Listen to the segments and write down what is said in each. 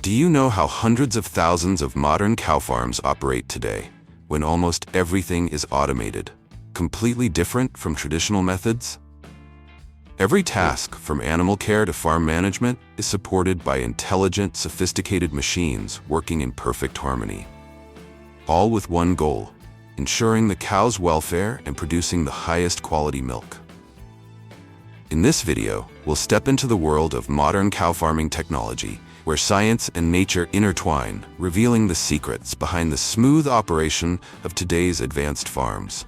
Do you know how hundreds of thousands of modern cow farms operate today, when almost everything is automated, completely different from traditional methods? Every task, from animal care to farm management, is supported by intelligent, sophisticated machines working in perfect harmony. All with one goal: ensuring the cow's welfare and producing the highest quality milk. In this video, we'll step into the world of modern cow farming technology, where science and nature intertwine, revealing the secrets behind the smooth operation of today's advanced farms.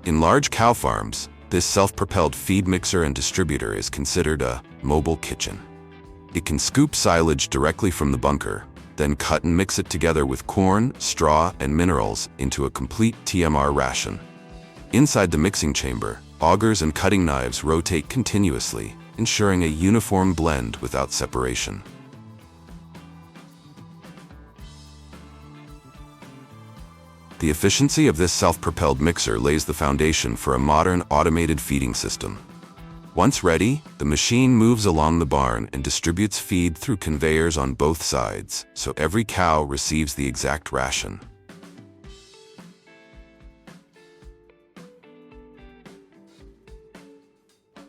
In large cow farms, this self-propelled feed mixer and distributor is considered a mobile kitchen. It can scoop silage directly from the bunker, then cut and mix it together with corn, straw, and minerals into a complete TMR ration. Inside the mixing chamber, augers and cutting knives rotate continuously, ensuring a uniform blend without separation. The efficiency of this self-propelled mixer lays the foundation for a modern automated feeding system. Once ready, the machine moves along the barn and distributes feed through conveyors on both sides, so every cow receives the exact ration.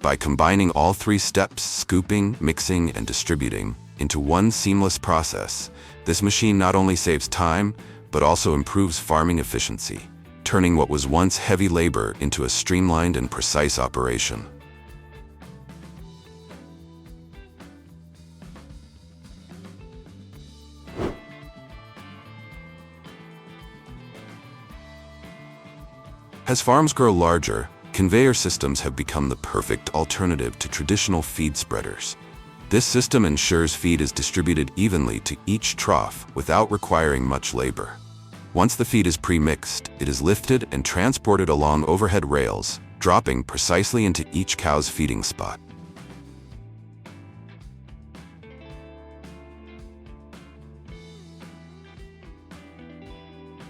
By combining all three steps, scooping, mixing, and distributing, into one seamless process, this machine not only saves time, but also improves farming efficiency, turning what was once heavy labor into a streamlined and precise operation. As farms grow larger, conveyor systems have become the perfect alternative to traditional feed spreaders. This system ensures feed is distributed evenly to each trough without requiring much labor. Once the feed is pre-mixed, it is lifted and transported along overhead rails, dropping precisely into each cow's feeding spot.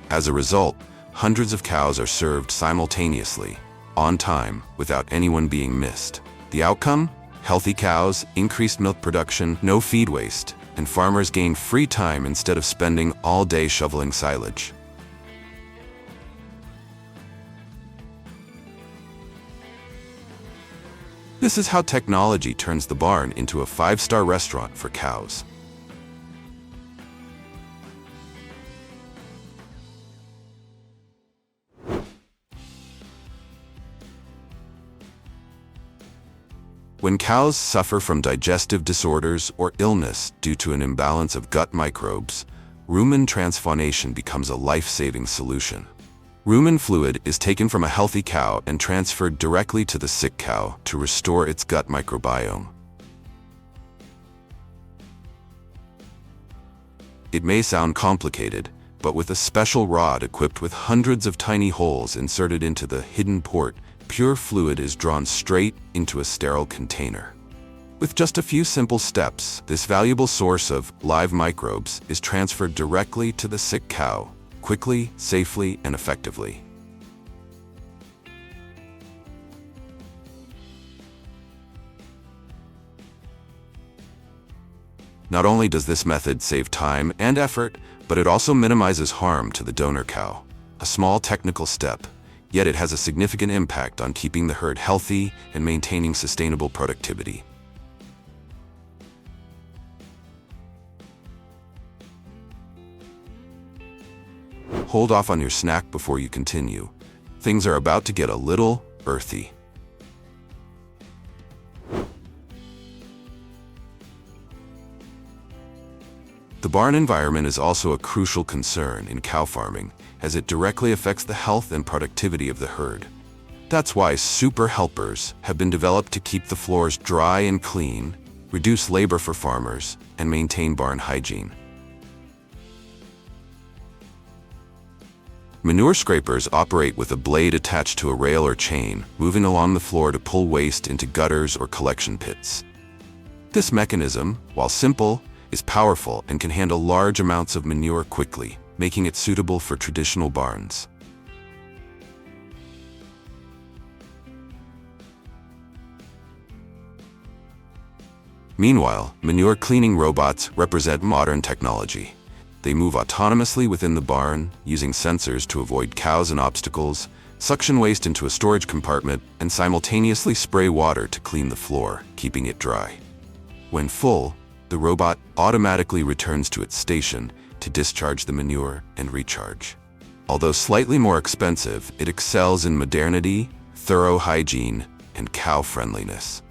As a result, hundreds of cows are served simultaneously, on time, without anyone being missed. The outcome? Healthy cows, increased milk production, no feed waste, and farmers gain free time instead of spending all day shoveling silage. This is how technology turns the barn into a five-star restaurant for cows. When cows suffer from digestive disorders or illness due to an imbalance of gut microbes, rumen transfaunation becomes a life-saving solution. Rumen fluid is taken from a healthy cow and transferred directly to the sick cow to restore its gut microbiome. It may sound complicated, but with a special rod equipped with hundreds of tiny holes inserted into the hidden port, pure fluid is drawn straight into a sterile container. With just a few simple steps, this valuable source of live microbes is transferred directly to the sick cow, quickly, safely, and effectively. Not only does this method save time and effort, but it also minimizes harm to the donor cow. A small technical step, yet it has a significant impact on keeping the herd healthy and maintaining sustainable productivity. Hold off on your snack before you continue. Things are about to get a little earthy. The barn environment is also a crucial concern in cow farming, as it directly affects the health and productivity of the herd. That's why super helpers have been developed to keep the floors dry and clean, reduce labor for farmers, and maintain barn hygiene. Manure scrapers operate with a blade attached to a rail or chain, moving along the floor to pull waste into gutters or collection pits. This mechanism, while simple, is powerful and can handle large amounts of manure quickly, making it suitable for traditional barns. Meanwhile, manure cleaning robots represent modern technology. They move autonomously within the barn, using sensors to avoid cows and obstacles, suction waste into a storage compartment, and simultaneously spray water to clean the floor, keeping it dry. When full, the robot automatically returns to its station to discharge the manure and recharge. Although slightly more expensive, it excels in modernity, thorough hygiene, and cow friendliness.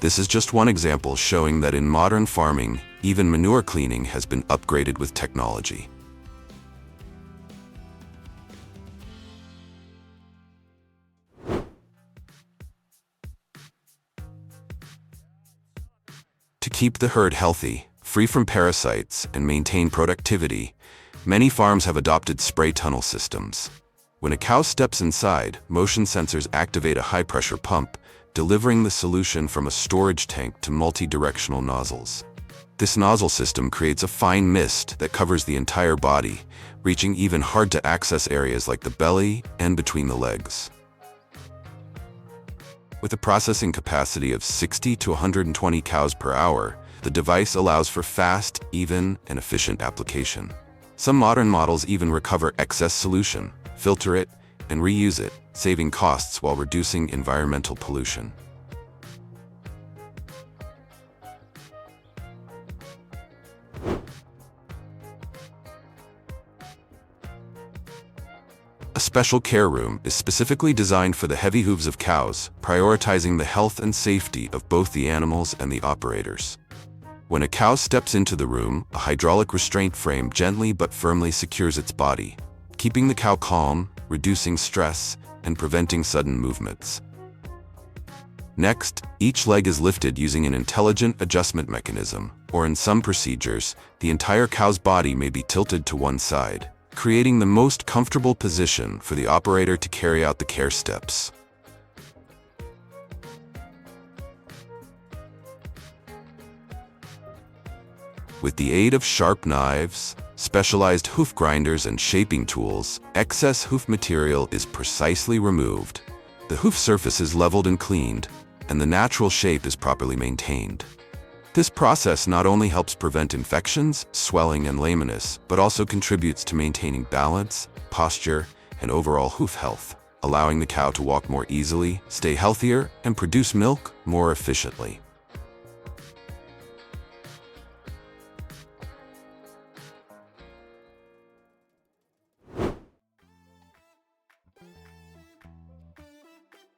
This is just one example showing that in modern farming, even manure cleaning has been upgraded with technology. To keep the herd healthy, free from parasites, and maintain productivity, many farms have adopted spray tunnel systems. When a cow steps inside, motion sensors activate a high-pressure pump, delivering the solution from a storage tank to multi-directional nozzles. This nozzle system creates a fine mist that covers the entire body, reaching even hard-to-access areas like the belly and between the legs. With a processing capacity of 60 to 120 cows per hour, the device allows for fast, even, and efficient application. Some modern models even recover excess solution, filter it, and reuse it, saving costs while reducing environmental pollution. A special care room is specifically designed for the heavy hooves of cows, prioritizing the health and safety of both the animals and the operators. When a cow steps into the room, a hydraulic restraint frame gently but firmly secures its body, keeping the cow calm, reducing stress, and preventing sudden movements. Next, each leg is lifted using an intelligent adjustment mechanism, or in some procedures, the entire cow's body may be tilted to one side, creating the most comfortable position for the operator to carry out the care steps. With the aid of sharp knives, specialized hoof grinders, and shaping tools, excess hoof material is precisely removed. The hoof surface is leveled and cleaned, and the natural shape is properly maintained. This process not only helps prevent infections, swelling, and lameness, but also contributes to maintaining balance, posture, and overall hoof health, allowing the cow to walk more easily, stay healthier, and produce milk more efficiently.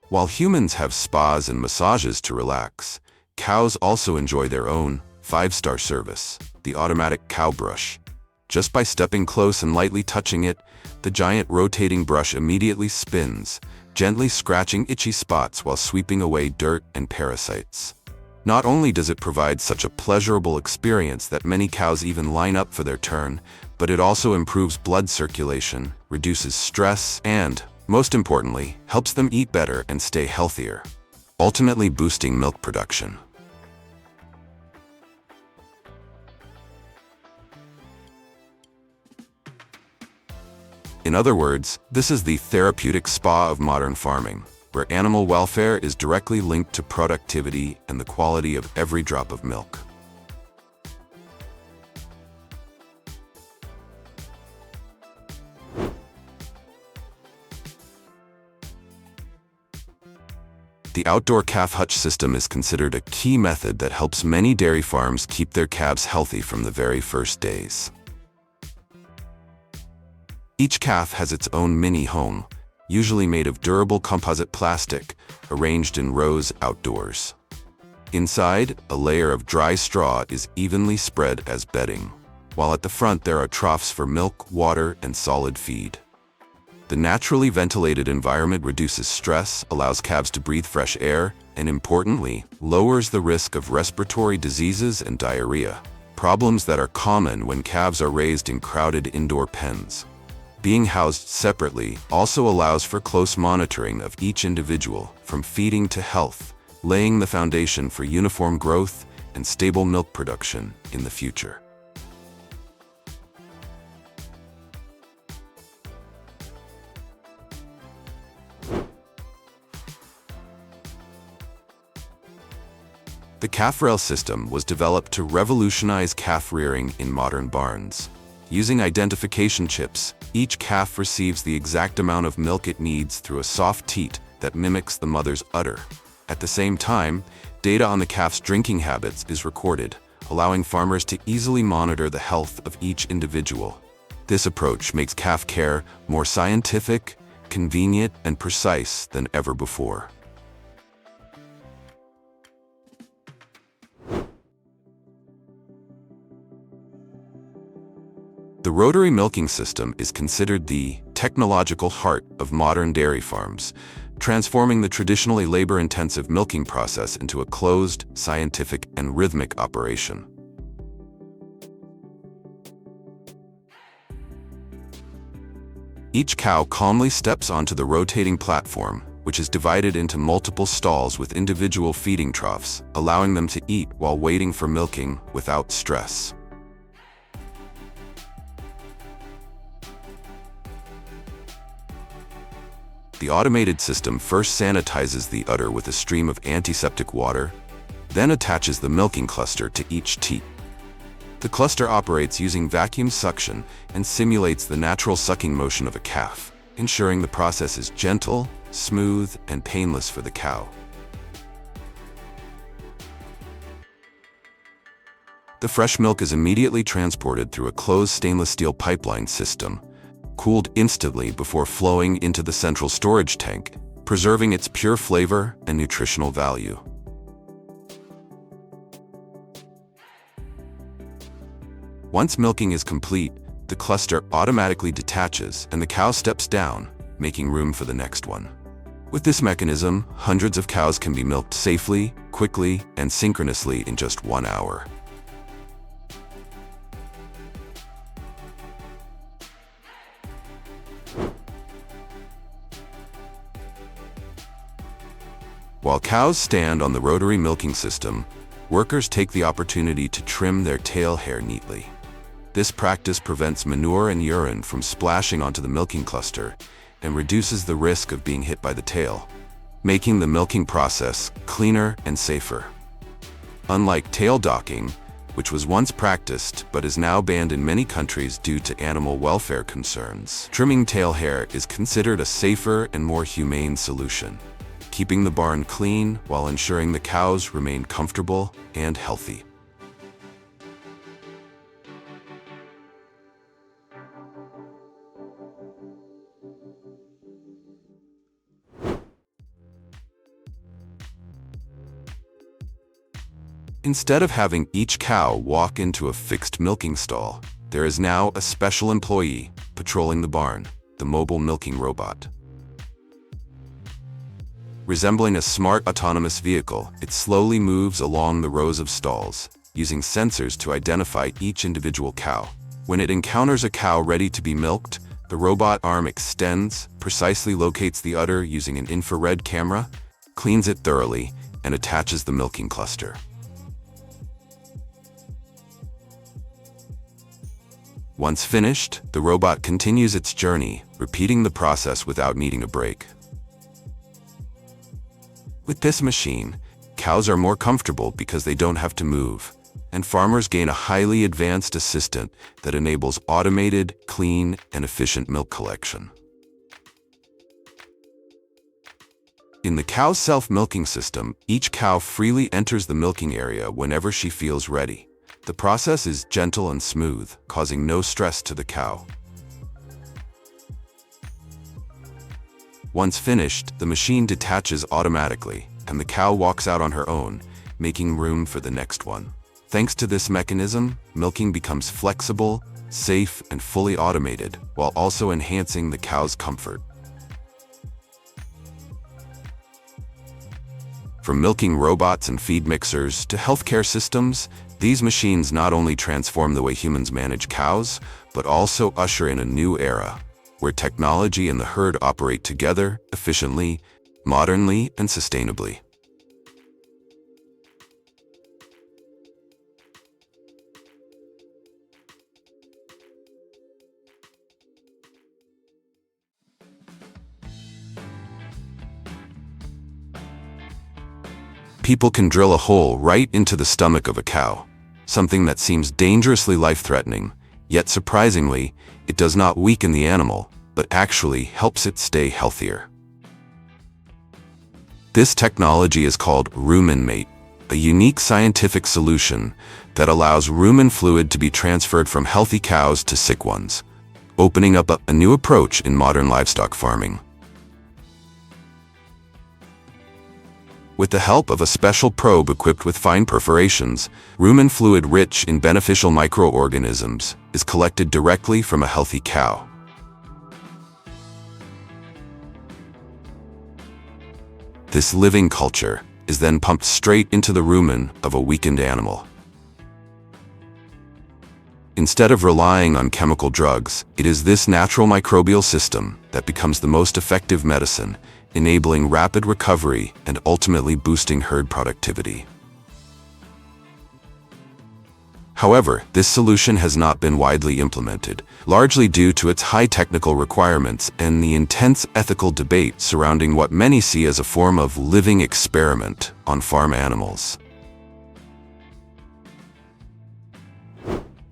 While humans have spas and massages to relax, cows also enjoy their own 5-star service, the automatic cow brush. Just by stepping close and lightly touching it, the giant rotating brush immediately spins, gently scratching itchy spots while sweeping away dirt and parasites. Not only does it provide such a pleasurable experience that many cows even line up for their turn, but it also improves blood circulation, reduces stress, and, most importantly, helps them eat better and stay healthier, ultimately boosting milk production. In other words, this is the therapeutic spa of modern farming, where animal welfare is directly linked to productivity and the quality of every drop of milk. The outdoor calf hutch system is considered a key method that helps many dairy farms keep their calves healthy from the very first days. Each calf has its own mini home, usually made of durable composite plastic, arranged in rows outdoors. Inside, a layer of dry straw is evenly spread as bedding, while at the front there are troughs for milk, water, and solid feed. The naturally ventilated environment reduces stress, allows calves to breathe fresh air, and importantly, lowers the risk of respiratory diseases and diarrhea, problems that are common when calves are raised in crowded indoor pens. Being housed separately also allows for close monitoring of each individual, from feeding to health, laying the foundation for uniform growth and stable milk production in the future. The CalfRail system was developed to revolutionize calf rearing in modern barns. Using identification chips, each calf receives the exact amount of milk it needs through a soft teat that mimics the mother's udder. At the same time, data on the calf's drinking habits is recorded, allowing farmers to easily monitor the health of each individual. This approach makes calf care more scientific, convenient, and precise than ever before. The rotary milking system is considered the technological heart of modern dairy farms, transforming the traditionally labor-intensive milking process into a closed, scientific, and rhythmic operation. Each cow calmly steps onto the rotating platform, which is divided into multiple stalls with individual feeding troughs, allowing them to eat while waiting for milking without stress. The automated system first sanitizes the udder with a stream of antiseptic water, then attaches the milking cluster to each teat. The cluster operates using vacuum suction and simulates the natural sucking motion of a calf, ensuring the process is gentle, smooth, and painless for the cow. The fresh milk is immediately transported through a closed stainless steel pipeline system, cooled instantly before flowing into the central storage tank, preserving its pure flavor and nutritional value. Once milking is complete, the cluster automatically detaches and the cow steps down, making room for the next one. With this mechanism, hundreds of cows can be milked safely, quickly, and synchronously in just 1 hour. While cows stand on the rotary milking system, workers take the opportunity to trim their tail hair neatly. This practice prevents manure and urine from splashing onto the milking cluster and reduces the risk of being hit by the tail, making the milking process cleaner and safer. Unlike tail docking, which was once practiced but is now banned in many countries due to animal welfare concerns, trimming tail hair is considered a safer and more humane solution, keeping the barn clean while ensuring the cows remain comfortable and healthy. Instead of having each cow walk into a fixed milking stall, there is now a special employee patrolling the barn, the mobile milking robot. Resembling a smart autonomous vehicle, it slowly moves along the rows of stalls, using sensors to identify each individual cow. When it encounters a cow ready to be milked, the robot arm extends, precisely locates the udder using an infrared camera, cleans it thoroughly, and attaches the milking cluster. Once finished, the robot continues its journey, repeating the process without needing a break. With this machine, cows are more comfortable because they don't have to move, and farmers gain a highly advanced assistant that enables automated, clean, and efficient milk collection. In the cow's self-milking system, each cow freely enters the milking area whenever she feels ready. The process is gentle and smooth, causing no stress to the cow. Once finished, the machine detaches automatically, and the cow walks out on her own, making room for the next one. Thanks to this mechanism, milking becomes flexible, safe, and fully automated, while also enhancing the cow's comfort. From milking robots and feed mixers to healthcare systems, these machines not only transform the way humans manage cows, but also usher in a new era, where technology and the herd operate together efficiently, modernly, and sustainably. people can drill a hole right into the stomach of a cow, something that seems dangerously life-threatening, yet surprisingly, it does not weaken the animal, but actually helps it stay healthier. This technology is called Rume, a unique scientific solution that allows rumen fluid to be transferred from healthy cows to sick ones, opening up a new approach in modern livestock farming. With the help of a special probe equipped with fine perforations, rumen fluid rich in beneficial microorganisms is collected directly from a healthy cow. This living culture is then pumped straight into the rumen of a weakened animal. Instead of relying on chemical drugs, it is this natural microbial system that becomes the most effective medicine, enabling rapid recovery and ultimately boosting herd productivity. However, this solution has not been widely implemented, largely due to its high technical requirements and the intense ethical debate surrounding what many see as a form of living experiment on farm animals.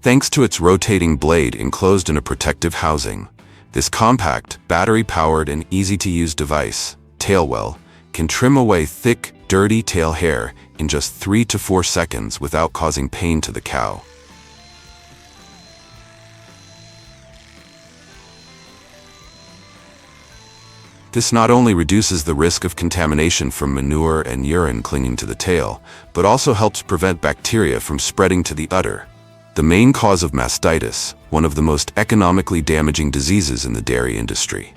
Thanks to its rotating blade enclosed in a protective housing, this compact, battery-powered and easy-to-use device, TailWell, can trim away thick, dirty tail hair in just 3 to 4 seconds without causing pain to the cow. This not only reduces the risk of contamination from manure and urine clinging to the tail, but also helps prevent bacteria from spreading to the udder, the main cause of mastitis, one of the most economically damaging diseases in the dairy industry.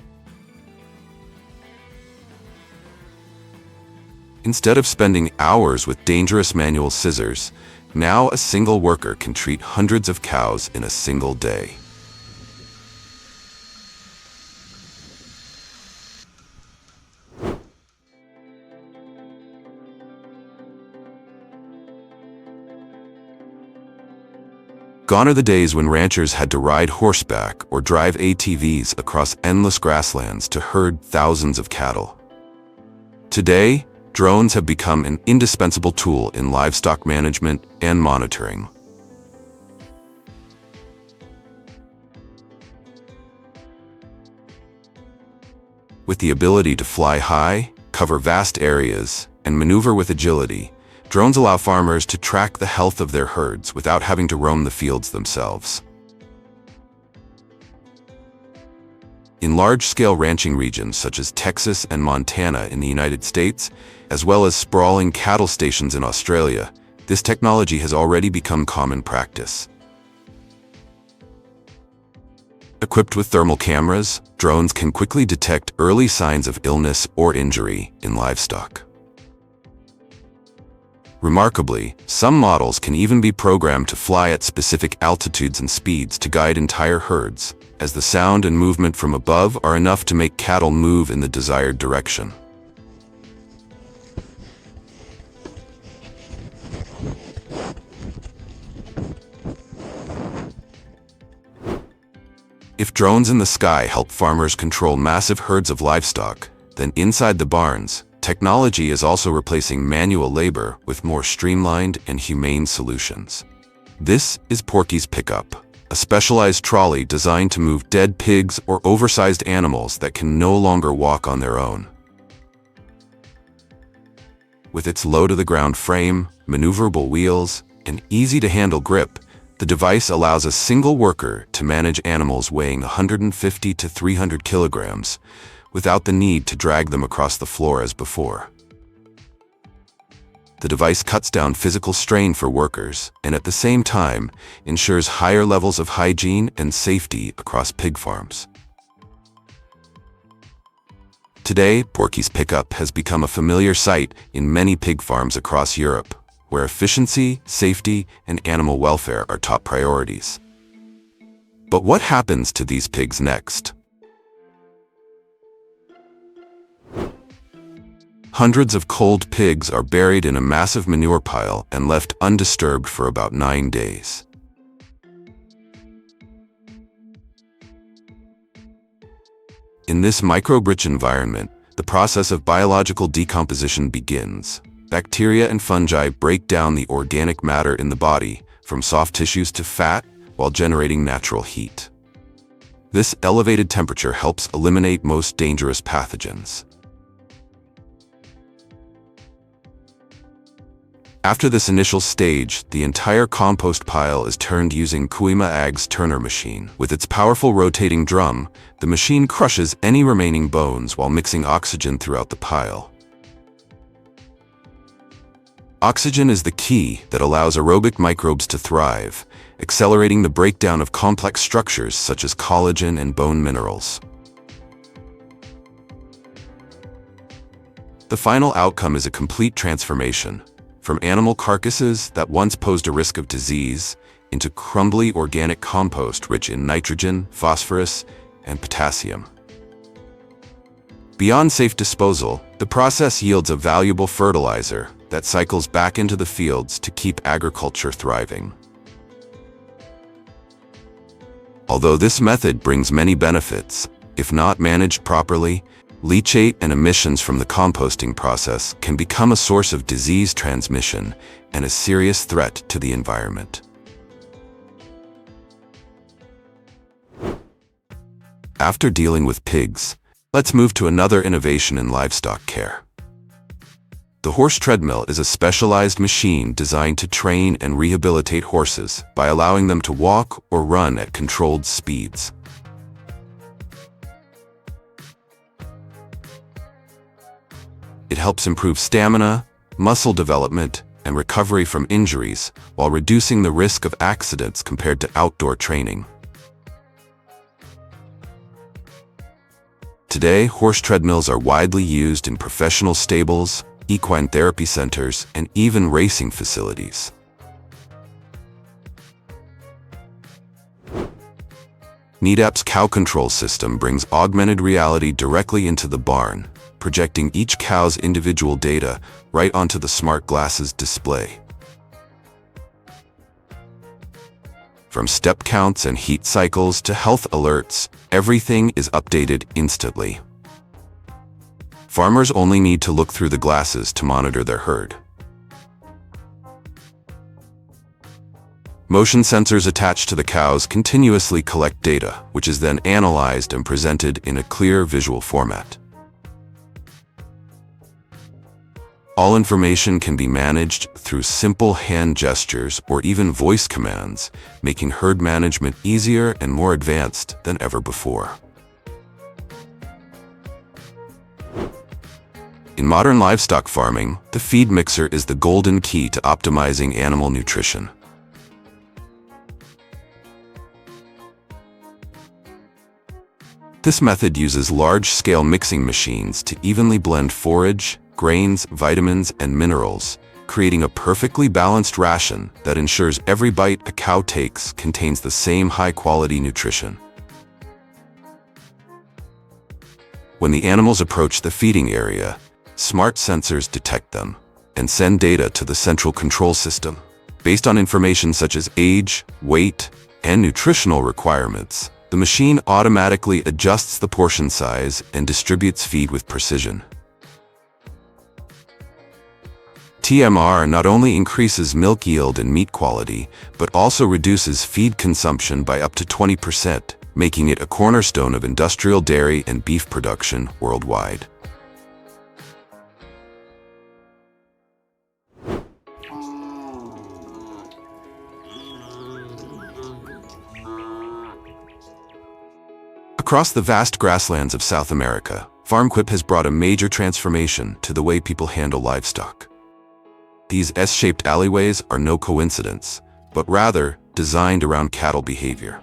Instead of spending hours with dangerous manual scissors, now a single worker can treat hundreds of cows in a single day. Gone are the days when ranchers had to ride horseback or drive ATVs across endless grasslands to herd thousands of cattle. Today, drones have become an indispensable tool in livestock management and monitoring. With the ability to fly high, cover vast areas, and maneuver with agility, drones allow farmers to track the health of their herds without having to roam the fields themselves. In large-scale ranching regions such as Texas and Montana in the United States, as well as sprawling cattle stations in Australia, this technology has already become common practice. Equipped with thermal cameras, drones can quickly detect early signs of illness or injury in livestock. Remarkably, some models can even be programmed to fly at specific altitudes and speeds to guide entire herds, as the sound and movement from above are enough to make cattle move in the desired direction. If drones in the sky help farmers control massive herds of livestock, then inside the barns, technology is also replacing manual labor with more streamlined and humane solutions. This is Porky's Pickup, a specialized trolley designed to move dead pigs or oversized animals that can no longer walk on their own. With its low-to-the-ground frame, maneuverable wheels, and easy-to-handle grip, the device allows a single worker to manage animals weighing 150 to 300 kilograms, without the need to drag them across the floor as before. The device cuts down physical strain for workers and at the same time ensures higher levels of hygiene and safety across pig farms. Today, Porky's Pickup has become a familiar sight in many pig farms across Europe, where efficiency, safety, and animal welfare are top priorities. But what happens to these pigs next? Hundreds of cold pigs are buried in a massive manure pile and left undisturbed for about 9 days. In this microbe-rich environment, the process of biological decomposition begins, Bacteria and fungi break down the organic matter in the body, from soft tissues to fat, while generating natural heat. This elevated temperature helps eliminate most dangerous pathogens. After this initial stage, the entire compost pile is turned using Kuima Ag's turner machine. With its powerful rotating drum, the machine crushes any remaining bones while mixing oxygen throughout the pile. Oxygen is the key that allows aerobic microbes to thrive, accelerating the breakdown of complex structures such as collagen and bone minerals. The final outcome is a complete transformation, from animal carcasses that once posed a risk of disease into crumbly organic compost rich in nitrogen, phosphorus, and potassium. Beyond safe disposal, the process yields a valuable fertilizer that cycles back into the fields to keep agriculture thriving. Although this method brings many benefits, if not managed properly, leachate and emissions from the composting process can become a source of disease transmission and a serious threat to the environment. After dealing with pigs, let's move to another innovation in livestock care. The horse treadmill is a specialized machine designed to train and rehabilitate horses by allowing them to walk or run at controlled speeds. It helps improve stamina, muscle development, and recovery from injuries while reducing the risk of accidents compared to outdoor training. Today, horse treadmills are widely used in professional stables, equine therapy centers, and even racing facilities. Needap's cow control system brings augmented reality directly into the barn, projecting each cow's individual data right onto the smart glasses display. From step counts and heat cycles to health alerts, everything is updated instantly. Farmers only need to look through the glasses to monitor their herd. Motion sensors attached to the cows continuously collect data, which is then analyzed and presented in a clear visual format. All information can be managed through simple hand gestures or even voice commands, making herd management easier and more advanced than ever before. In modern livestock farming, the feed mixer is the golden key to optimizing animal nutrition. This method uses large-scale mixing machines to evenly blend forage, grains, vitamins, and minerals, creating a perfectly balanced ration that ensures every bite a cow takes contains the same high-quality nutrition. When the animals approach the feeding area, smart sensors detect them and send data to the central control system. Based on information such as age, weight, and nutritional requirements, the machine automatically adjusts the portion size and distributes feed with precision. TMR not only increases milk yield and meat quality, but also reduces feed consumption by up to 20%, making it a cornerstone of industrial dairy and beef production worldwide. Across the vast grasslands of South America, FarmQuip has brought a major transformation to the way people handle livestock. These S-shaped alleyways are no coincidence, but rather designed around cattle behavior.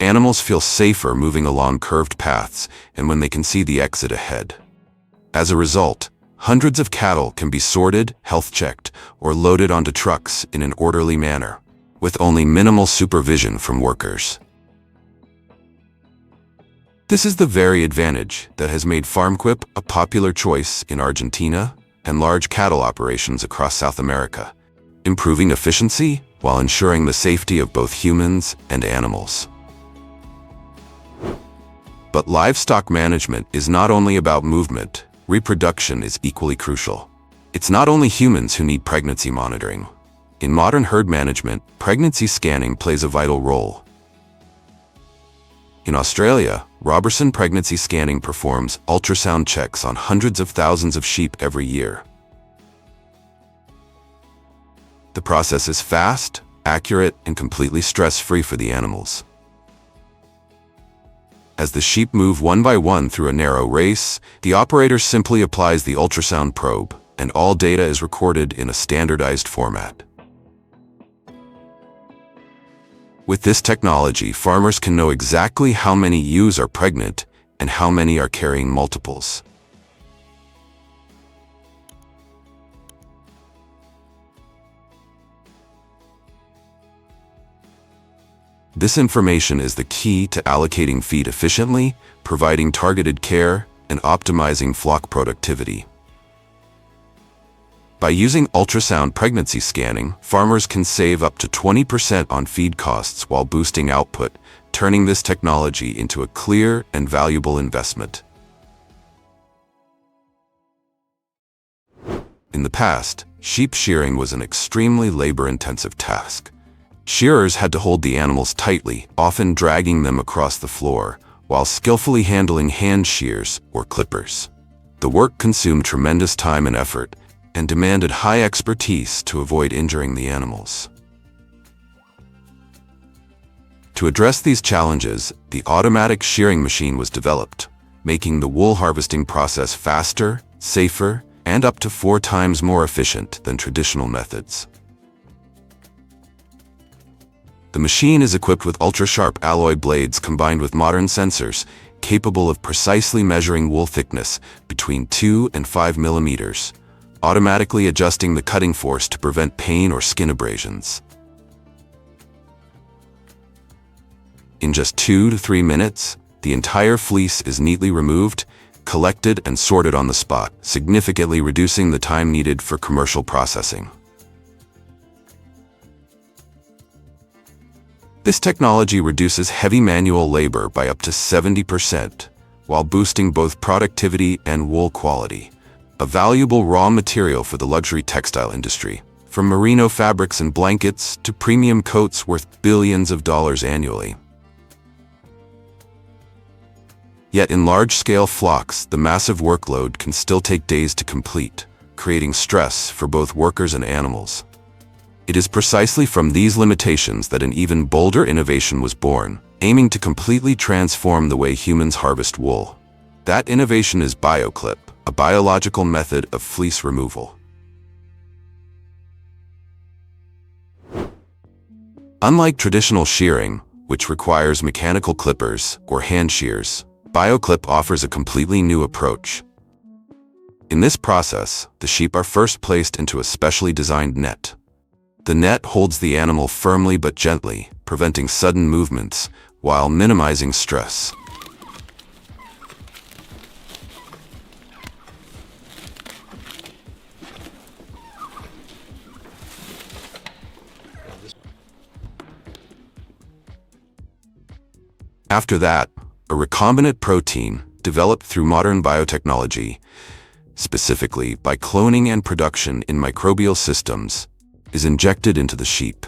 Animals feel safer moving along curved paths and when they can see the exit ahead. As a result, hundreds of cattle can be sorted, health-checked, or loaded onto trucks in an orderly manner, with only minimal supervision from workers. This is the very advantage that has made FarmQuip a popular choice in Argentina and large cattle operations across South America, improving efficiency while ensuring the safety of both humans and animals. But livestock management is not only about movement. Reproduction is equally crucial. It's not only humans who need pregnancy monitoring. In modern herd management, pregnancy scanning plays a vital role. In Australia, Robertson Pregnancy Scanning performs ultrasound checks on hundreds of thousands of sheep every year. The process is fast, accurate, and completely stress-free for the animals. As the sheep move one by one through a narrow race, the operator simply applies the ultrasound probe, and all data is recorded in a standardized format. With this technology, farmers can know exactly how many ewes are pregnant and how many are carrying multiples. This information is the key to allocating feed efficiently, providing targeted care, and optimizing flock productivity. By using ultrasound pregnancy scanning, farmers can save up to 20% on feed costs while boosting output, turning this technology into a clear and valuable investment. In the past, sheep shearing was an extremely labor-intensive task. Shearers had to hold the animals tightly, often dragging them across the floor, while skillfully handling hand shears or clippers. The work consumed tremendous time and effort, and demanded high expertise to avoid injuring the animals. To address these challenges, the automatic shearing machine was developed, making the wool harvesting process faster, safer, and up to 4 times more efficient than traditional methods. The machine is equipped with ultra-sharp alloy blades combined with modern sensors, capable of precisely measuring wool thickness between 2 and 5 millimeters, automatically adjusting the cutting force to prevent pain or skin abrasions. In just 2 to 3 minutes, the entire fleece is neatly removed, collected, and sorted on the spot, significantly reducing the time needed for commercial processing. This technology reduces heavy manual labor by up to 70%, while boosting both productivity and wool quality, a valuable raw material for the luxury textile industry, from merino fabrics and blankets to premium coats worth billions of dollars annually. Yet in large-scale flocks, the massive workload can still take days to complete, creating stress for both workers and animals. It is precisely from these limitations that an even bolder innovation was born, aiming to completely transform the way humans harvest wool. That innovation is BioClip, a biological method of fleece removal. Unlike traditional shearing, which requires mechanical clippers or hand shears, BioClip offers a completely new approach. In this process, the sheep are first placed into a specially designed net. The net holds the animal firmly but gently, preventing sudden movements while minimizing stress. After that, a recombinant protein, developed through modern biotechnology, specifically by cloning and production in microbial systems, is injected into the sheep.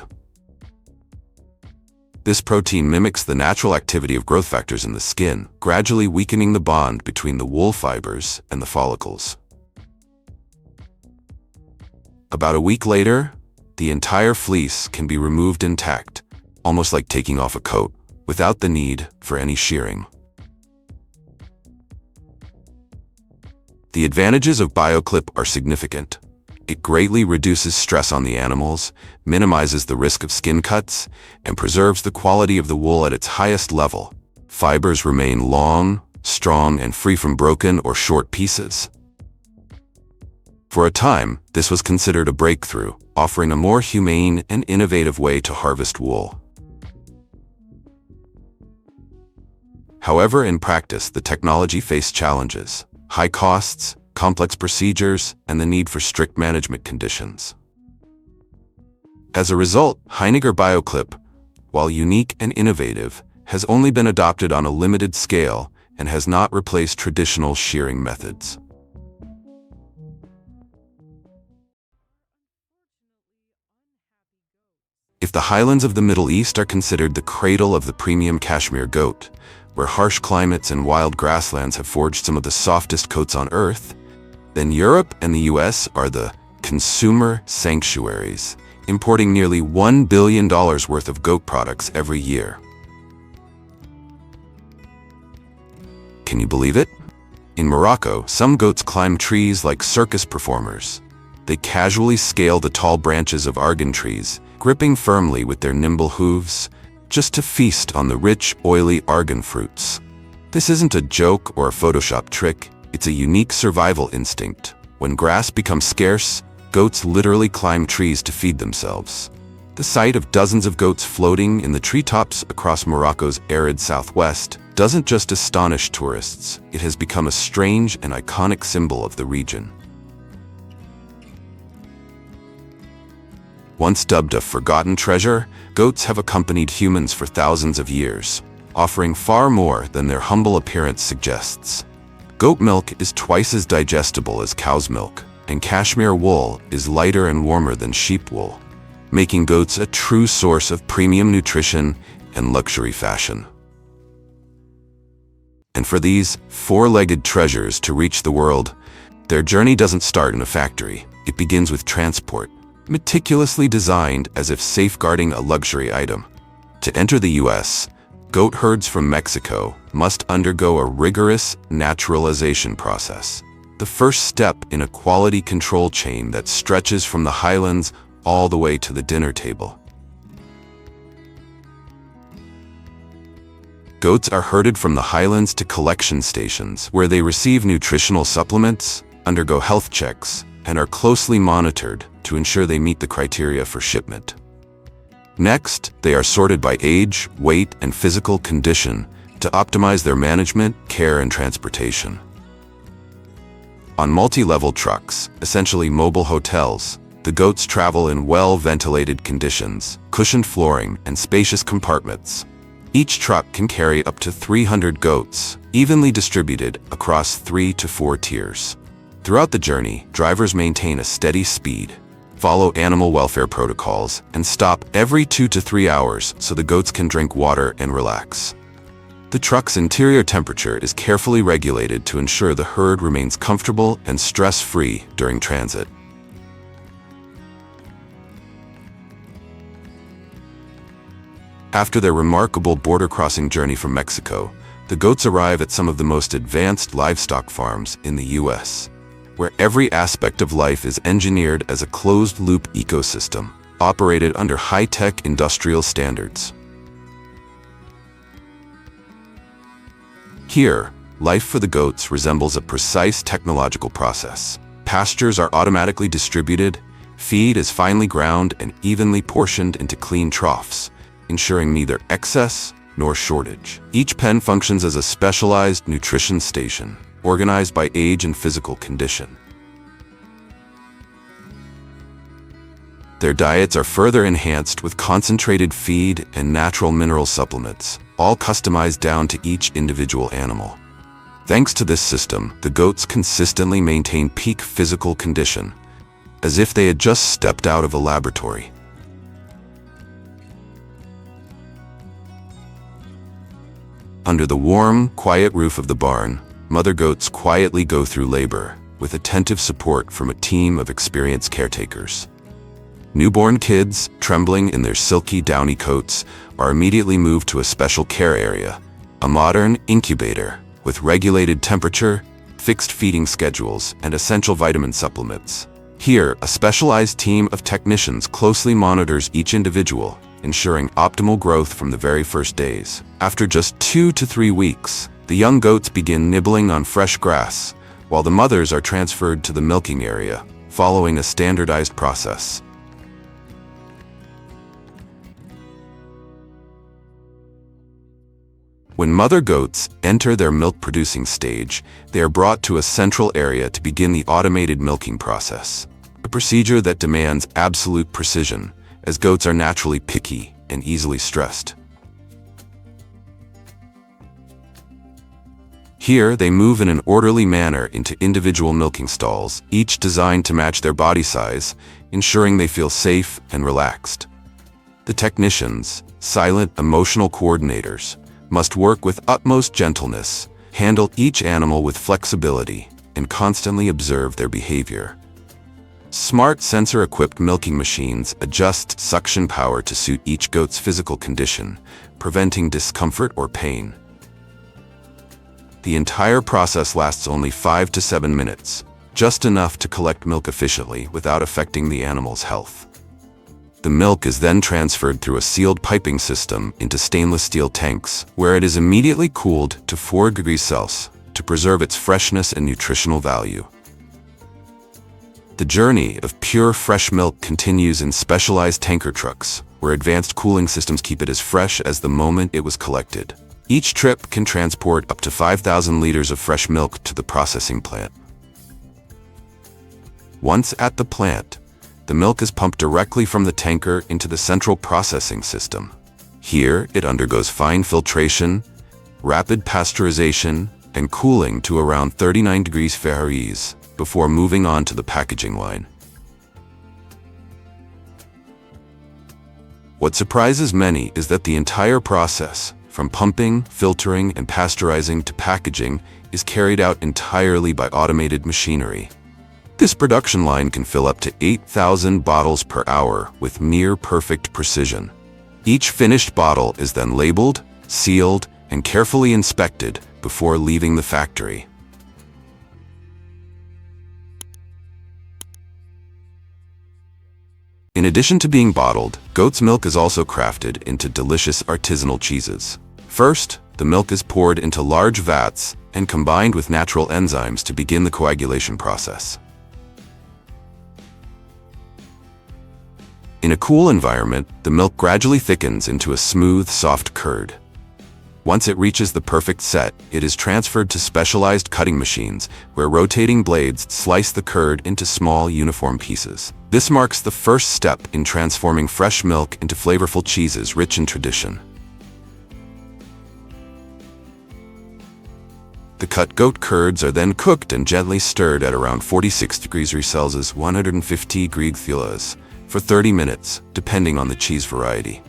This protein mimics the natural activity of growth factors in the skin, gradually weakening the bond between the wool fibers and the follicles. About a week later, the entire fleece can be removed intact, almost like taking off a coat, without the need for any shearing. The advantages of BioClip are significant. It greatly reduces stress on the animals, minimizes the risk of skin cuts, and preserves the quality of the wool at its highest level. Fibers remain long, strong, and free from broken or short pieces. For a time, this was considered a breakthrough, offering a more humane and innovative way to harvest wool. However, in practice, the technology faced challenges: high costs, complex procedures, and the need for strict management conditions. As a result, Heinegger BioClip, while unique and innovative, has only been adopted on a limited scale and has not replaced traditional shearing methods. If the highlands of the Middle East are considered the cradle of the premium cashmere goat, where harsh climates and wild grasslands have forged some of the softest coats on Earth, then Europe and the US are the consumer sanctuaries, importing nearly $1 billion worth of goat products every year. Can you believe it? In Morocco, some goats climb trees like circus performers. They casually scale the tall branches of argan trees, gripping firmly with their nimble hooves, just to feast on the rich, oily argan fruits. This isn't a joke or a Photoshop trick, it's a unique survival instinct. When grass becomes scarce, goats literally climb trees to feed themselves. The sight of dozens of goats floating in the treetops across Morocco's arid southwest doesn't just astonish tourists, it has become a strange and iconic symbol of the region. Once dubbed a forgotten treasure, goats have accompanied humans for thousands of years, offering far more than their humble appearance suggests. Goat milk is twice as digestible as cow's milk, and cashmere wool is lighter and warmer than sheep wool, making goats a true source of premium nutrition and luxury fashion. And for these four-legged treasures to reach the world, their journey doesn't start in a factory. It begins with transport, meticulously designed as if safeguarding a luxury item. To enter the US, goat herds from Mexico must undergo a rigorous naturalization process, the first step in a quality control chain that stretches from the highlands all the way to the dinner table. Goats are herded from the highlands to collection stations, where they receive nutritional supplements, undergo health checks, and are closely monitored to ensure they meet the criteria for shipment. Next, they are sorted by age, weight, and physical condition to optimize their management, care, and transportation. On multi-level trucks, essentially mobile hotels, the goats travel in well-ventilated conditions, cushioned flooring, and spacious compartments. Each truck can carry up to 300 goats, evenly distributed across 3 to 4 tiers. Throughout the journey, drivers maintain a steady speed, follow animal welfare protocols, and stop every 2 to 3 hours so the goats can drink water and relax. The truck's interior temperature is carefully regulated to ensure the herd remains comfortable and stress-free during transit. After their remarkable border-crossing journey from Mexico, the goats arrive at some of the most advanced livestock farms in the US, where every aspect of life is engineered as a closed-loop ecosystem, operated under high-tech industrial standards. Here, life for the goats resembles a precise technological process. Pastures are automatically distributed, feed is finely ground and evenly portioned into clean troughs, ensuring neither excess nor shortage. Each pen functions as a specialized nutrition station, organized by age and physical condition. Their diets are further enhanced with concentrated feed and natural mineral supplements, all customized down to each individual animal. Thanks to this system, the goats consistently maintain peak physical condition, as if they had just stepped out of a laboratory. Under the warm, quiet roof of the barn, mother goats quietly go through labor, with attentive support from a team of experienced caretakers. Newborn kids, trembling in their silky, downy coats, are immediately moved to a special care area, a modern incubator with regulated temperature, fixed feeding schedules, and essential vitamin supplements. Here, a specialized team of technicians closely monitors each individual, ensuring optimal growth from the very first days. After just 2 to 3 weeks, the young goats begin nibbling on fresh grass, while the mothers are transferred to the milking area, following a standardized process. When mother goats enter their milk-producing stage, they are brought to a central area to begin the automated milking process, a procedure that demands absolute precision, as goats are naturally picky and easily stressed. Here, they move in an orderly manner into individual milking stalls, each designed to match their body size, ensuring they feel safe and relaxed. The technicians, silent, emotional coordinators, must work with utmost gentleness, handle each animal with flexibility, and constantly observe their behavior. Smart sensor-equipped milking machines adjust suction power to suit each goat's physical condition, preventing discomfort or pain. The entire process lasts only 5 to 7 minutes, just enough to collect milk efficiently without affecting the animal's health. The milk is then transferred through a sealed piping system into stainless steel tanks, where it is immediately cooled to 4 degrees Celsius to preserve its freshness and nutritional value. The journey of pure fresh milk continues in specialized tanker trucks, where advanced cooling systems keep it as fresh as the moment it was collected. Each trip can transport up to 5,000 liters of fresh milk to the processing plant. Once at the plant, the milk is pumped directly from the tanker into the central processing system. Here, it undergoes fine filtration, rapid pasteurization, and cooling to around 39 degrees Fahrenheit before moving on to the packaging line. What surprises many is that the entire process, from pumping, filtering, and pasteurizing to packaging, is carried out entirely by automated machinery. This production line can fill up to 8,000 bottles per hour with near-perfect precision. Each finished bottle is then labeled, sealed, and carefully inspected before leaving the factory. In addition to being bottled, goat's milk is also crafted into delicious artisanal cheeses. First, the milk is poured into large vats and combined with natural enzymes to begin the coagulation process. In a cool environment, the milk gradually thickens into a smooth, soft curd. Once it reaches the perfect set, it is transferred to specialized cutting machines, where rotating blades slice the curd into small, uniform pieces. This marks the first step in transforming fresh milk into flavorful cheeses rich in tradition. The cut goat curds are then cooked and gently stirred at around 46 degrees Celsius (150 degrees Celsius) for 30 minutes, depending on the cheese variety.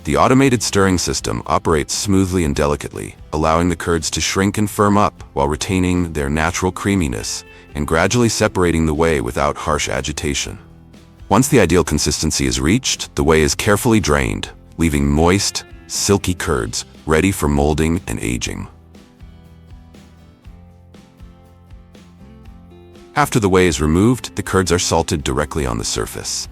The automated stirring system operates smoothly and delicately, allowing the curds to shrink and firm up while retaining their natural creaminess and gradually separating the whey without harsh agitation. Once the ideal consistency is reached, the whey is carefully drained, leaving moist, silky curds ready for molding and aging. After the whey is removed, the curds are salted directly on the surface.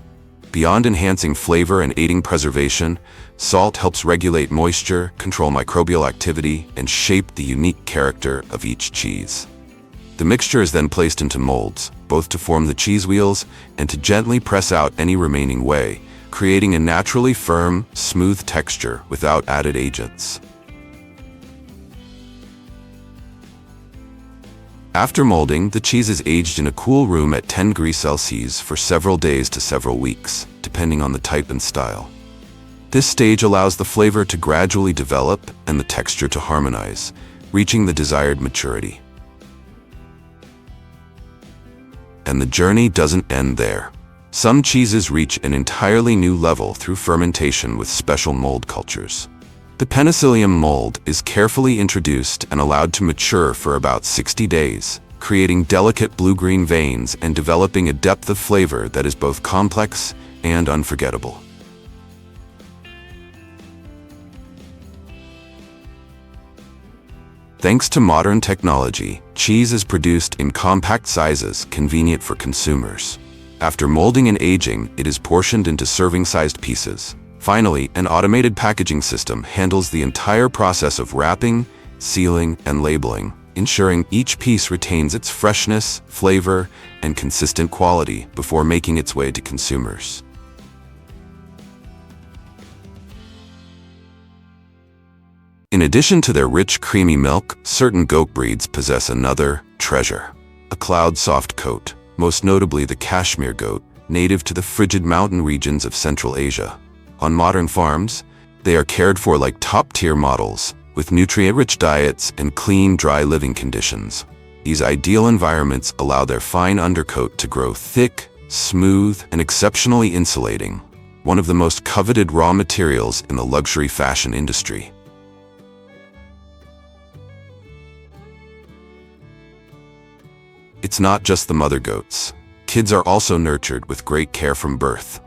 Beyond enhancing flavor and aiding preservation, salt helps regulate moisture, control microbial activity, and shape the unique character of each cheese. The mixture is then placed into molds, both to form the cheese wheels and to gently press out any remaining whey, creating a naturally firm, smooth texture without added agents. After molding, the cheese is aged in a cool room at 10 degrees Celsius for several days to several weeks, depending on the type and style. This stage allows the flavor to gradually develop and the texture to harmonize, reaching the desired maturity. And the journey doesn't end there. Some cheeses reach an entirely new level through fermentation with special mold cultures. The penicillium mold is carefully introduced and allowed to mature for about 60 days, creating delicate blue-green veins and developing a depth of flavor that is both complex and unforgettable. Thanks to modern technology, cheese is produced in compact sizes convenient for consumers. After molding and aging, it is portioned into serving-sized pieces. Finally, an automated packaging system handles the entire process of wrapping, sealing, and labeling, ensuring each piece retains its freshness, flavor, and consistent quality before making its way to consumers. In addition to their rich, creamy milk, certain goat breeds possess another treasure: a cloud-soft coat, most notably the Kashmir goat, native to the frigid mountain regions of Central Asia. On modern farms, they are cared for like top-tier models, with nutrient-rich diets and clean, dry living conditions. These ideal environments allow their fine undercoat to grow thick, smooth, and exceptionally insulating, one of the most coveted raw materials in the luxury fashion industry. It's not just the mother goats. Kids are also nurtured with great care from birth.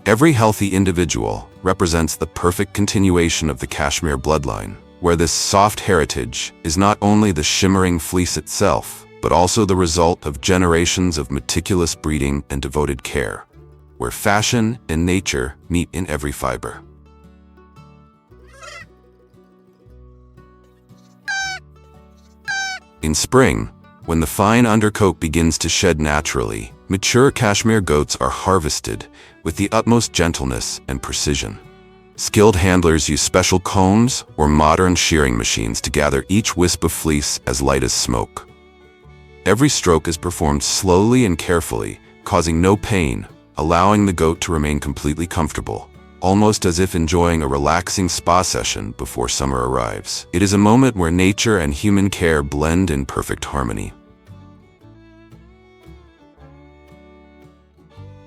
Every healthy individual represents the perfect continuation of the cashmere bloodline, where this soft heritage is not only the shimmering fleece itself, but also the result of generations of meticulous breeding and devoted care, where fashion and nature meet in every fiber. In spring, when the fine undercoat begins to shed naturally, mature cashmere goats are harvested with the utmost gentleness and precision. Skilled handlers use special combs or modern shearing machines to gather each wisp of fleece as light as smoke. Every stroke is performed slowly and carefully, causing no pain, allowing the goat to remain completely comfortable, almost as if enjoying a relaxing spa session before summer arrives. It is a moment where nature and human care blend in perfect harmony.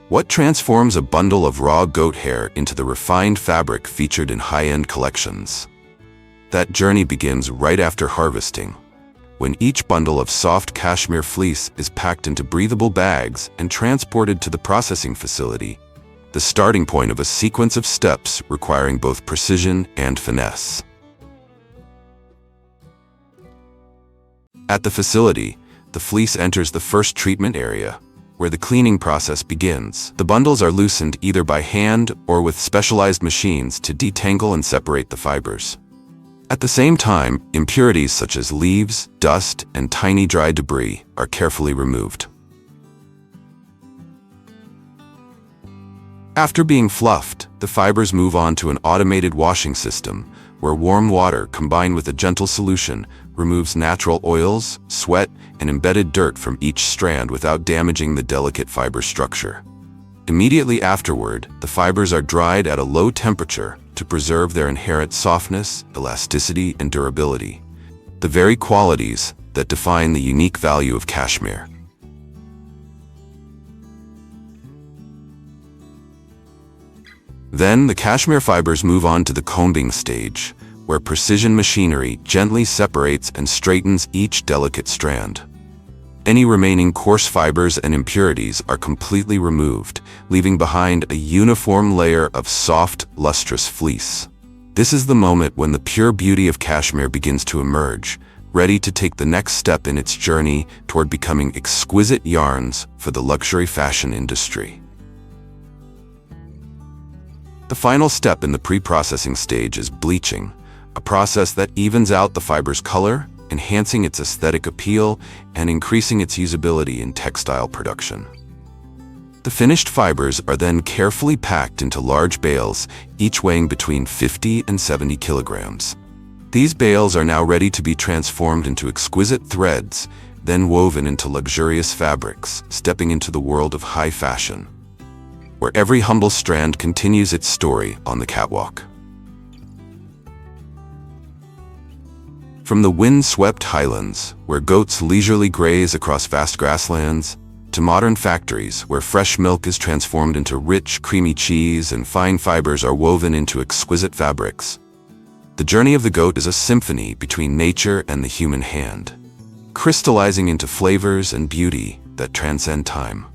What transforms a bundle of raw goat hair into the refined fabric featured in high-end collections? That journey begins right after harvesting, when each bundle of soft cashmere fleece is packed into breathable bags and transported to the processing facility, the starting point of a sequence of steps requiring both precision and finesse. At the facility, the fleece enters the first treatment area, where the cleaning process begins. The bundles are loosened either by hand or with specialized machines to detangle and separate the fibers. At the same time, impurities such as leaves, dust, and tiny dry debris are carefully removed. After being fluffed, the fibers move on to an automated washing system, where warm water combined with a gentle solution removes natural oils, sweat, and embedded dirt from each strand without damaging the delicate fiber structure. Immediately afterward, the fibers are dried at a low temperature to preserve their inherent softness, elasticity, and durability, the very qualities that define the unique value of cashmere. Then the cashmere fibers move on to the combing stage, where precision machinery gently separates and straightens each delicate strand. Any remaining coarse fibers and impurities are completely removed, leaving behind a uniform layer of soft, lustrous fleece. This is the moment when the pure beauty of cashmere begins to emerge, ready to take the next step in its journey toward becoming exquisite yarns for the luxury fashion industry. The final step in the pre-processing stage is bleaching, a process that evens out the fiber's color, enhancing its aesthetic appeal and increasing its usability in textile production. The finished fibers are then carefully packed into large bales, each weighing between 50 and 70 kilograms. These bales are now ready to be transformed into exquisite threads, then woven into luxurious fabrics, stepping into the world of high fashion, where every humble strand continues its story on the catwalk. From the wind-swept highlands, where goats leisurely graze across vast grasslands, to modern factories where fresh milk is transformed into rich, creamy cheese and fine fibers are woven into exquisite fabrics, the journey of the goat is a symphony between nature and the human hand, crystallizing into flavors and beauty that transcend time.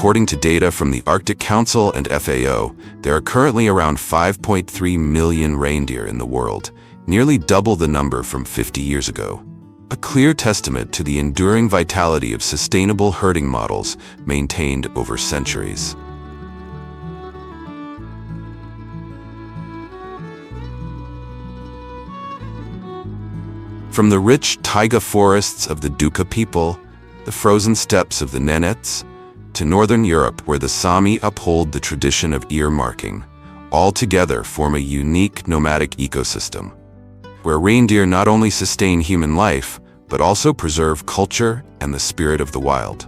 According to data from the Arctic Council and FAO, there are currently around 5.3 million reindeer in the world, nearly double the number from 50 years ago. A clear testament to the enduring vitality of sustainable herding models maintained over centuries. From the rich taiga forests of the Duka people, the frozen steppes of the Nenets, to northern Europe where the Sami uphold the tradition of ear marking, all together form a unique nomadic ecosystem. where reindeer not only sustain human life, but also preserve culture and the spirit of the wild.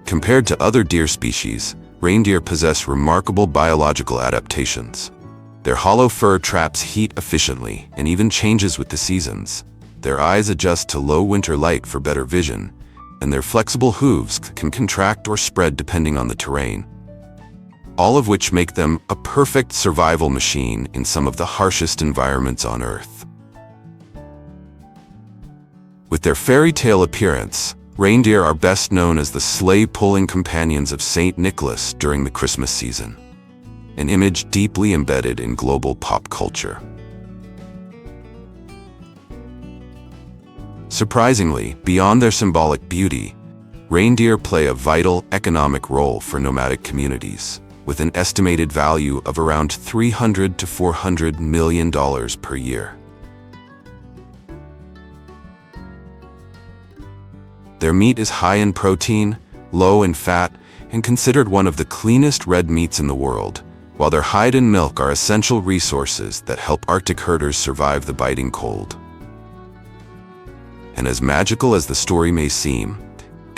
Compared to other deer species, reindeer possess remarkable biological adaptations. Their hollow fur traps heat efficiently and even changes with the seasons. Their eyes adjust to low winter light for better vision, and their flexible hooves can contract or spread depending on the terrain, all of which make them a perfect survival machine in some of the harshest environments on Earth. With their fairy tale appearance, reindeer are best known as the sleigh-pulling companions of St. Nicholas during the Christmas season, an image deeply embedded in global pop culture. Surprisingly, beyond their symbolic beauty, reindeer play a vital economic role for nomadic communities, with an estimated value of around $300 to $400 million per year. Their meat is high in protein, low in fat, and considered one of the cleanest red meats in the world, while their hide and milk are essential resources that help Arctic herders survive the biting cold. And as magical as the story may seem,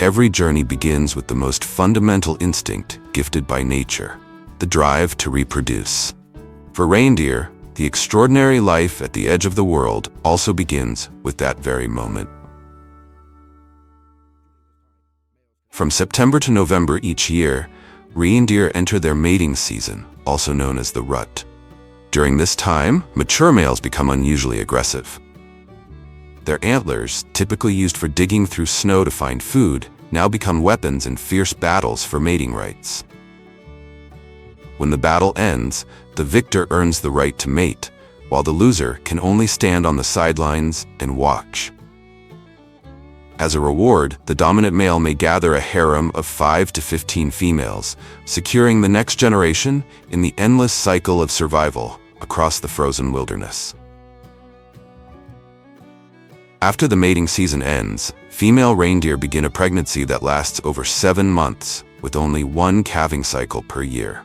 every journey begins with the most fundamental instinct gifted by nature, the drive to reproduce. For reindeer, the extraordinary life at the edge of the world also begins with that very moment. From September to November each year, reindeer enter their mating season, also known as the rut. During this time, mature males become unusually aggressive. Their antlers, typically used for digging through snow to find food, now become weapons in fierce battles for mating rights. When the battle ends, the victor earns the right to mate, while the loser can only stand on the sidelines and watch. As a reward, the dominant male may gather a harem of 5 to 15 females, securing the next generation in the endless cycle of survival across the frozen wilderness. After the mating season ends, female reindeer begin a pregnancy that lasts over 7 months, with only one calving cycle per year.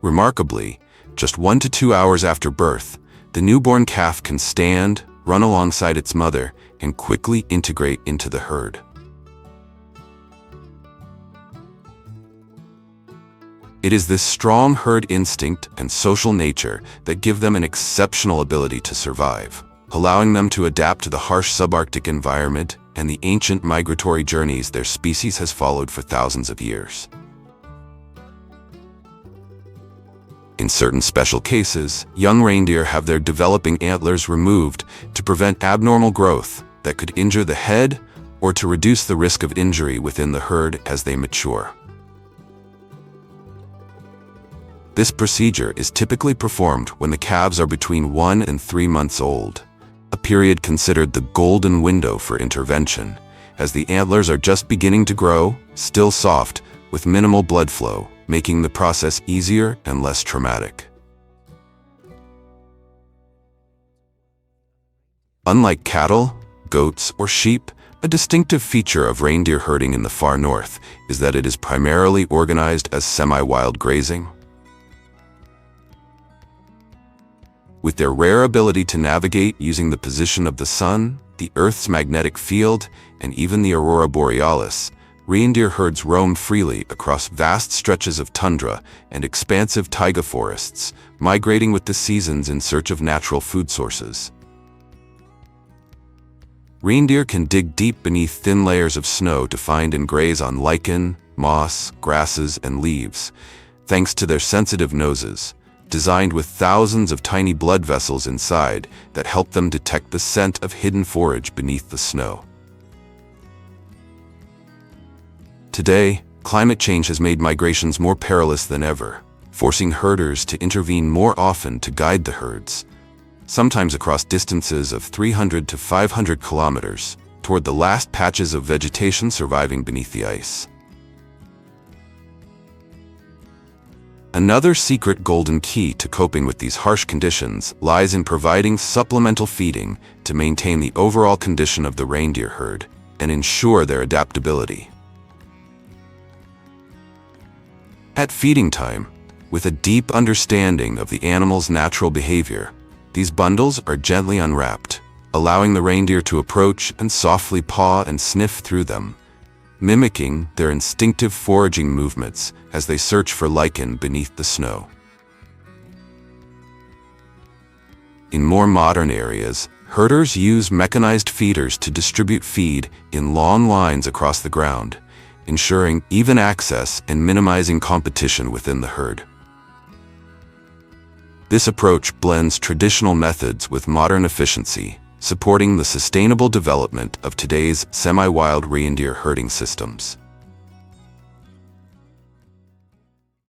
Remarkably, just 1 to 2 hours after birth, the newborn calf can stand, run alongside its mother, and quickly integrate into the herd. It is this strong herd instinct and social nature that give them an exceptional ability to survive, allowing them to adapt to the harsh subarctic environment and the ancient migratory journeys their species has followed for thousands of years. In certain special cases, young reindeer have their developing antlers removed to prevent abnormal growth that could injure the head or to reduce the risk of injury within the herd as they mature. This procedure is typically performed when the calves are between 1 and 3 months old, a period considered the golden window for intervention, as the antlers are just beginning to grow, still soft, with minimal blood flow, making the process easier and less traumatic. Unlike cattle, goats, or sheep, a distinctive feature of reindeer herding in the far north is that it is primarily organized as semi-wild grazing. With their rare ability to navigate using the position of the sun, the Earth's magnetic field, and even the aurora borealis, reindeer herds roam freely across vast stretches of tundra and expansive taiga forests, migrating with the seasons in search of natural food sources. Reindeer can dig deep beneath thin layers of snow to find and graze on lichen, moss, grasses, and leaves, thanks to their sensitive noses, designed with thousands of tiny blood vessels inside that help them detect the scent of hidden forage beneath the snow. Today, climate change has made migrations more perilous than ever, forcing herders to intervene more often to guide the herds, sometimes across distances of 300 to 500 kilometers, toward the last patches of vegetation surviving beneath the ice. Another secret golden key to coping with these harsh conditions lies in providing supplemental feeding to maintain the overall condition of the reindeer herd and ensure their adaptability. At feeding time, with a deep understanding of the animal's natural behavior, these bundles are gently unwrapped, allowing the reindeer to approach and softly paw and sniff through them, mimicking their instinctive foraging movements as they search for lichen beneath the snow. In more modern areas, herders use mechanized feeders to distribute feed in long lines across the ground, ensuring even access and minimizing competition within the herd. This approach blends traditional methods with modern efficiency, supporting the sustainable development of today's semi-wild reindeer herding systems.